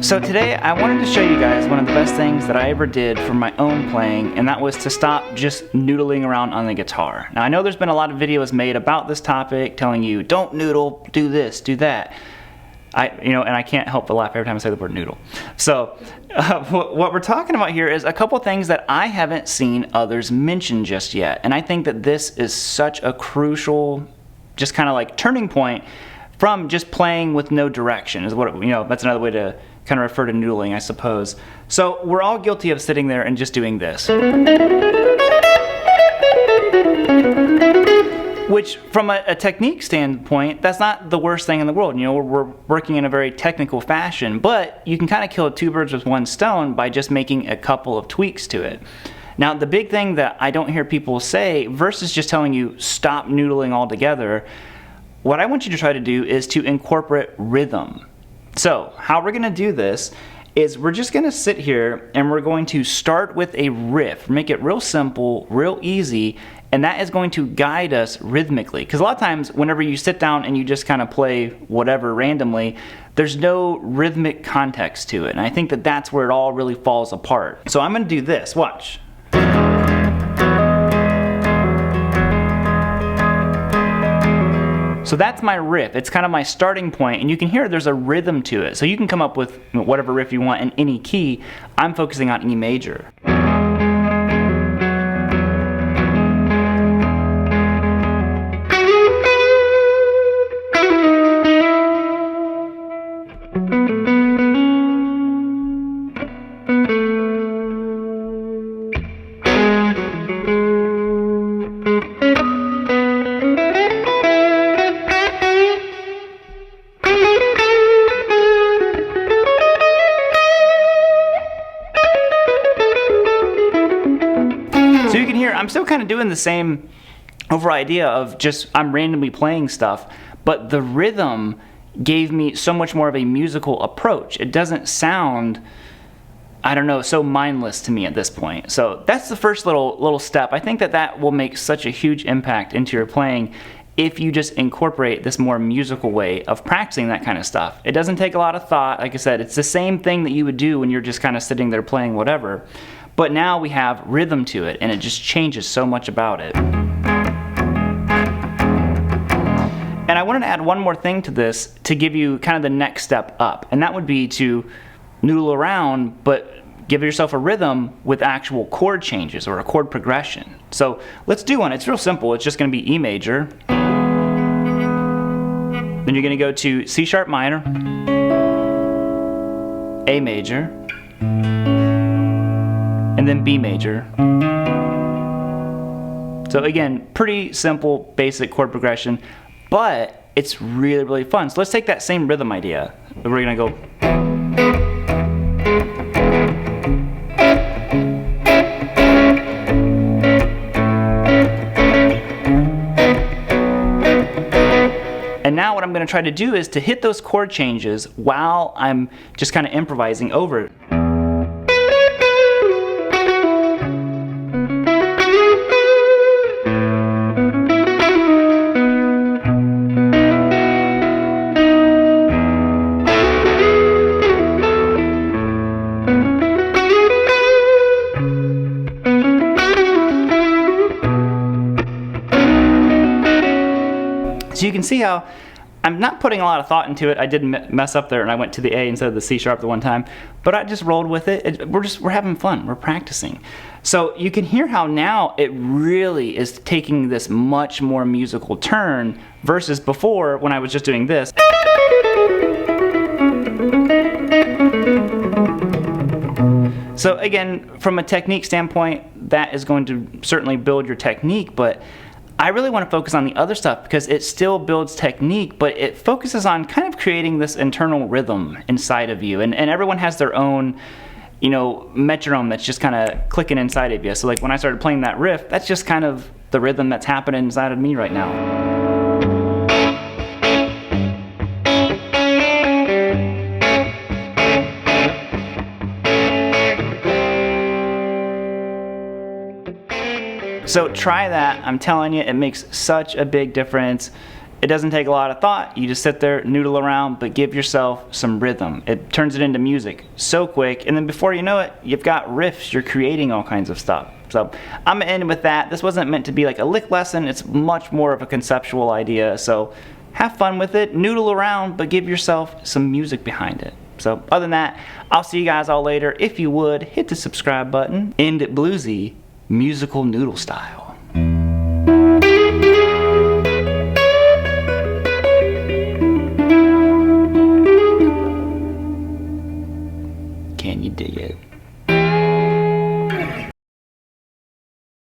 So today I wanted to show you guys one of the best things that I ever did for my own playing, and that was to stop just noodling around on the guitar. Now I know there's been a lot of videos made about this topic telling you don't noodle, do this, do that. And I can't help but laugh every time I say the word noodle. So what we're talking about here is a couple things that I haven't seen others mention just yet, and I think that this is such a crucial, just kind of like turning point from just playing with no direction. Is what that's another way to kind of refer to noodling, I suppose. So we're all guilty of sitting there and just doing this. Which, from a technique standpoint, that's not the worst thing in the world. We're working in a very technical fashion, but you can kind of kill two birds with one stone by just making a couple of tweaks to it. Now, the big thing that I don't hear people say, versus just telling you stop noodling altogether, what I want you to try to do is to incorporate rhythm. So, how we're going to do this is we're just going to sit here and we're going to start with a riff, make it real simple, real easy, and that is going to guide us rhythmically. Because a lot of times, whenever you sit down and you just kind of play whatever randomly, there's no rhythmic context to it. And I think that that's where it all really falls apart. So I'm going to do this. Watch. So that's my riff. It's kind of my starting point, and you can hear there's a rhythm to it. So you can come up with whatever riff you want in any key. I'm focusing on E major. So you can hear I'm still kind of doing the same overall idea of just I'm randomly playing stuff, but the rhythm gave me so much more of a musical approach. It doesn't sound, I don't know, so mindless to me at this point. So that's the first little step. I think that will make such a huge impact into your playing if you just incorporate this more musical way of practicing that kind of stuff. It doesn't take a lot of thought. Like I said, it's the same thing that you would do when you're just kind of sitting there playing whatever. But now we have rhythm to it, and it just changes so much about it. And I wanted to add one more thing to this to give you kind of the next step up, and that would be to noodle around, but give yourself a rhythm with actual chord changes or a chord progression. So let's do one. It's real simple. It's just going to be E major. Then you're going to go to C sharp minor, A major, and then B major. So again, pretty simple, basic chord progression, but it's really, really fun. So let's take that same rhythm idea. We're gonna go. And now what I'm gonna try to do is to hit those chord changes while I'm just kind of improvising over it. So you can see how I'm not putting a lot of thought into it. I did mess up there and I went to the A instead of the C sharp the one time, but I just rolled with it. We're having fun, we're practicing. So you can hear how now it really is taking this much more musical turn versus before when I was just doing this. So again, from a technique standpoint, that is going to certainly build your technique, but I really want to focus on the other stuff because it still builds technique, but it focuses on kind of creating this internal rhythm inside of you. And everyone has their own, metronome that's just kind of clicking inside of you. So like when I started playing that riff, that's just kind of the rhythm that's happening inside of me right now. So try that. I'm telling you, it makes such a big difference. It doesn't take a lot of thought. You just sit there, noodle around, but give yourself some rhythm. It turns it into music so quick, and then before you know it, you've got riffs. You're creating all kinds of stuff. So I'm gonna end with that. This wasn't meant to be like a lick lesson. It's much more of a conceptual idea. So have fun with it, noodle around, but give yourself some music behind it. So other than that, I'll see you guys all later. If you would, hit the subscribe button. End it bluesy, musical noodle style.